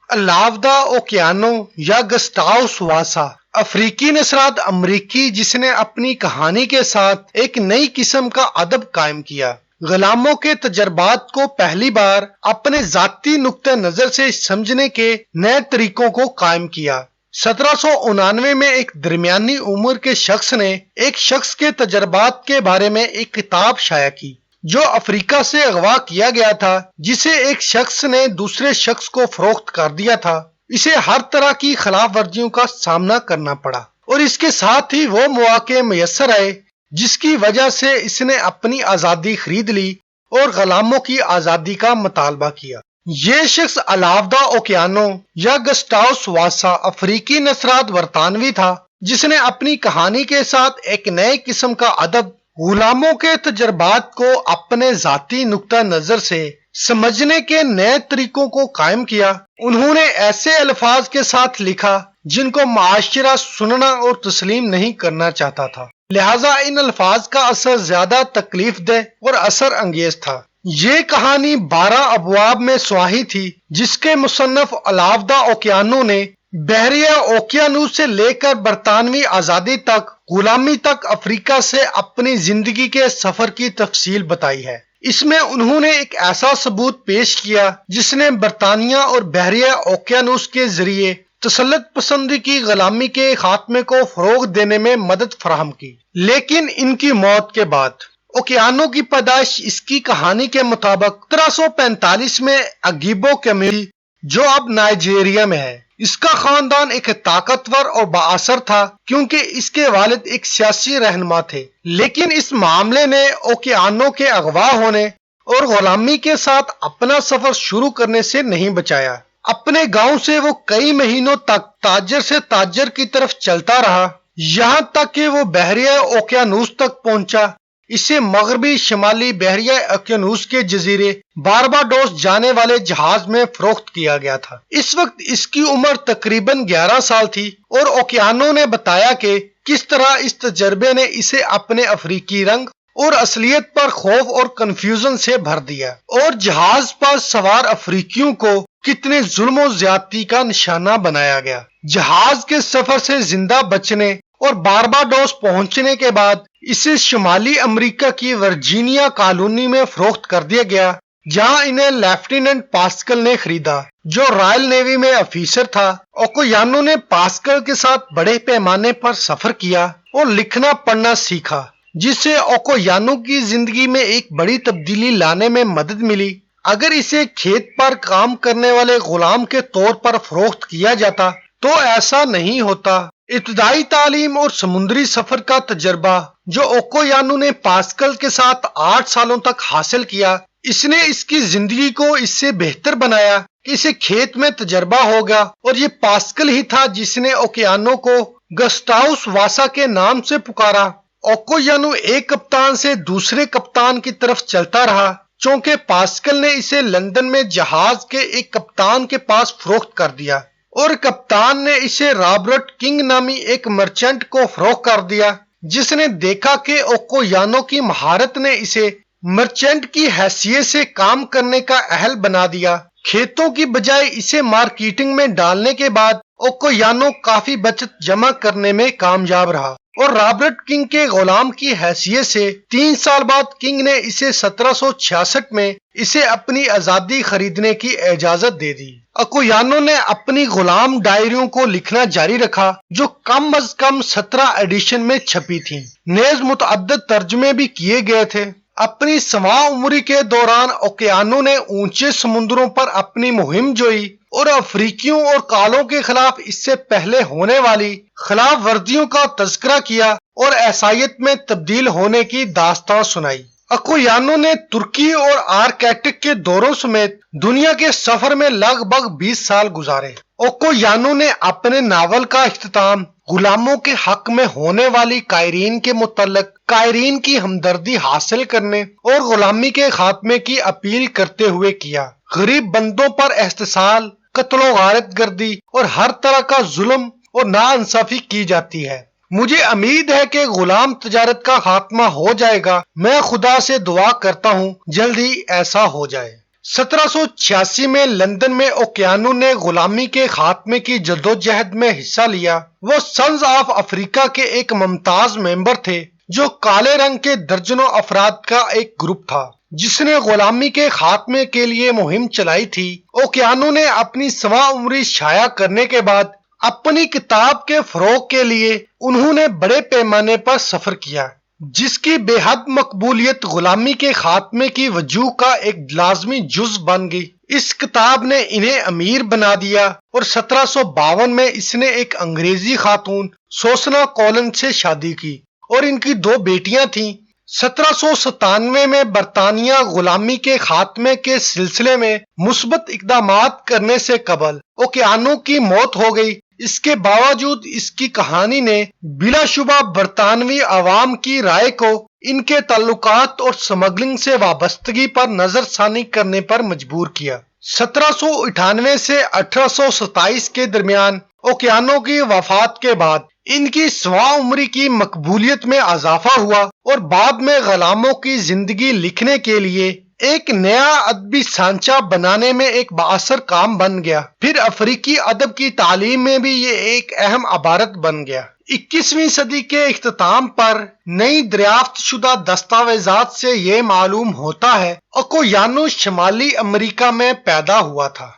الاودا اوکیانو یا گسٹاؤس واسا افریقی نژاد امریکی جس نے اپنی کہانی کے ساتھ ایک نئی قسم کا ادب قائم کیا، غلاموں کے تجربات کو پہلی بار اپنے ذاتی نقطہ نظر سے سمجھنے کے نئے طریقوں کو قائم کیا۔ 1799 میں ایک درمیانی عمر کے شخص نے ایک شخص کے تجربات کے بارے میں ایک کتاب شائع کی جو افریقہ سے اغوا کیا گیا تھا، جسے ایک شخص نے دوسرے شخص کو فروخت کر دیا تھا۔ اسے ہر طرح کی خلاف ورزیوں کا سامنا کرنا پڑا اور اس کے ساتھ ہی وہ مواقع میسر آئے جس کی وجہ سے اس نے اپنی آزادی خرید لی اور غلاموں کی آزادی کا مطالبہ کیا۔ یہ شخص الاودا اوکیانو یا گسٹاؤس واسا افریقی نژاد برطانوی تھا جس نے اپنی کہانی کے ساتھ ایک نئے قسم کا ادب، غلاموں کے تجربات کو اپنے ذاتی نقطہ نظر سے سمجھنے کے نئے طریقوں کو قائم کیا۔ انہوں نے ایسے الفاظ کے ساتھ لکھا جن کو معاشرہ سننا اور تسلیم نہیں کرنا چاہتا تھا، لہذا ان الفاظ کا اثر زیادہ تکلیف دہ اور اثر انگیز تھا۔ یہ کہانی 12 ابواب میں سواہی تھی جس کے مصنف الاودا اوکیانو نے بحیرہ اوقیانوس سے لے کر برطانوی آزادی تک، غلامی تک افریقہ سے اپنی زندگی کے سفر کی تفصیل بتائی ہے۔ اس میں انہوں نے ایک ایسا ثبوت پیش کیا جس نے برطانیہ اور بحیرہ اوقیانوس کے ذریعے تسلط پسندی کی غلامی کے خاتمے کو فروغ دینے میں مدد فراہم کی۔ لیکن ان کی موت کے بعد اوکیانو کی پیدائش اس کی کہانی کے مطابق 1745 میں اگیبو کمیونٹی جو اب نائجیریا میں ہے۔ اس کا خاندان ایک طاقتور اور بااثر تھا کیونکہ اس کے والد ایک سیاسی رہنما تھے، لیکن اس معاملے نے اوکیانو کے اغوا ہونے اور غلامی کے ساتھ اپنا سفر شروع کرنے سے نہیں بچایا۔ اپنے گاؤں سے وہ کئی مہینوں تک تاجر سے تاجر کی طرف چلتا رہا، یہاں تک کہ وہ بحیرہ اوقیانوس تک پہنچا۔ اسے مغربی شمالی بحیرہ اوقیانوس کے جزیرے بارباڈوس جانے والے جہاز میں فروخت کیا گیا تھا۔ اس وقت اس کی عمر تقریباً 11 سال تھی اور اوکیانو نے بتایا کہ کس طرح اس تجربے نے اسے اپنے افریقی رنگ اور اصلیت پر خوف اور کنفیوژن سے بھر دیا، اور جہاز پر سوار افریقیوں کو کتنے ظلم و زیادتی کا نشانہ بنایا گیا۔ جہاز کے سفر سے زندہ بچنے اور بارباڈوس پہنچنے کے بعد اسے شمالی امریکہ کی ورجینیا کالونی میں فروخت کر دیا گیا، جہاں انہیں لیفٹیننٹ پاسکل نے خریدا جو رائل نیوی میں افیسر تھا۔ اوکیانو نے پاسکل کے ساتھ بڑے پیمانے پر سفر کیا اور لکھنا پڑھنا سیکھا، جس سے اوکیانو کی زندگی میں ایک بڑی تبدیلی لانے میں مدد ملی۔ اگر اسے کھیت پر کام کرنے والے غلام کے طور پر فروخت کیا جاتا تو ایسا نہیں ہوتا۔ ابتدائی تعلیم اور سمندری سفر کا تجربہ جو اوکیانو نے پاسکل کے ساتھ 8 سالوں تک حاصل کیا، اس نے اس کی زندگی کو اس سے بہتر بنایا کہ اسے کھیت میں تجربہ ہوگا، اور یہ پاسکل ہی تھا جس نے اوکیانو کو گسٹاؤس واسا کے نام سے پکارا۔ اوکیانو ایک کپتان سے دوسرے کپتان کی طرف چلتا رہا، چونکہ پاسکل نے اسے لندن میں جہاز کے ایک کپتان کے پاس فروخت کر دیا اور کپتان نے اسے رابرٹ کنگ نامی ایک مرچنٹ کو فروخت کر دیا، جس نے دیکھا کہ اوکیانو کی مہارت نے اسے مرچنٹ کی حیثیت سے کام کرنے کا اہل بنا دیا۔ کھیتوں کی بجائے اسے مارکیٹنگ میں ڈالنے کے بعد اوکیانو کافی بچت جمع کرنے میں کامیاب رہا اور رابرٹ کنگ کے غلام کی حیثیت سے 3 سال بعد کنگ نے اسے 1766 میں اسے اپنی آزادی خریدنے کی اجازت دے دی۔ اوکیانو نے اپنی غلام ڈائریوں کو لکھنا جاری رکھا جو کم از کم 17 ایڈیشن میں چھپی تھیں، نیز متعدد ترجمے بھی کیے گئے تھے۔ اپنی سواں عمری کے دوران اوکیانو نے اونچے سمندروں پر اپنی مہم جوئی اور افریقیوں اور کالوں کے خلاف اس سے پہلے ہونے والی خلاف ورزیوں کا تذکرہ کیا اور عیسائیت میں تبدیل ہونے کی داستان سنائی۔ اوکیانو نے ترکی اور آرکٹک کے دوروں سمیت دنیا کے سفر میں لگ بھگ 20 سال گزارے۔ اوکیانو نے اپنے ناول کا اختتام غلاموں کے حق میں ہونے والی قائرین کے متعلق قائرین کی ہمدردی حاصل کرنے اور غلامی کے خاتمے کی اپیل کرتے ہوئے کیا۔ غریب بندوں پر احتسال، قتل و غارت گردی اور ہر طرح کا ظلم اور ناانصافی کی جاتی ہے۔ مجھے امید ہے کہ غلام تجارت کا خاتمہ ہو جائے گا۔ میں خدا سے دعا کرتا ہوں جلد ہی ایسا ہو جائے۔ 1786 میں لندن میں اوکیانو نے غلامی کے خاتمے کی جدوجہد میں حصہ لیا۔ وہ سنز آف افریقہ کے ایک ممتاز ممبر تھے جو کالے رنگ کے درجنوں افراد کا ایک گروپ تھا جس نے غلامی کے خاتمے کے لیے مہم چلائی تھی۔ اوکیانو نے اپنی سواں عمری شائع کرنے کے بعد اپنی کتاب کے فروغ کے لیے انہوں نے بڑے پیمانے پر سفر کیا جس کی بے حد مقبولیت غلامی کے خاتمے کی وجوہ کا ایک لازمی جز بن گئی۔ اس کتاب نے انہیں امیر بنا دیا اور 1752 میں اس نے ایک انگریزی خاتون سوسنا کولن سے شادی کی اور ان کی 2 بیٹیاں تھیں۔ 1797 میں برطانیہ غلامی کے خاتمے کے سلسلے میں مثبت اقدامات کرنے سے قبل اوکیانو کی موت ہو گئی۔ اس کے باوجود اس کی کہانی نے بلا شبہ برطانوی عوام کی رائے کو ان کے تعلقات اور سمگلنگ سے وابستگی پر نظر ثانی کرنے پر مجبور کیا۔ 1798 سے 1827 کے درمیان اوکیانو کی وفات کے بعد ان کی سواں عمری کی مقبولیت میں اضافہ ہوا اور بعد میں غلاموں کی زندگی لکھنے کے لیے ایک نیا ادبی سانچہ بنانے میں ایک بااثر کام بن گیا۔ پھر افریقی ادب کی تعلیم میں بھی یہ ایک اہم عبارت بن گیا۔ 21ویں صدی کے اختتام پر نئی دریافت شدہ دستاویزات سے یہ معلوم ہوتا ہے اوکیانو شمالی امریکہ میں پیدا ہوا تھا۔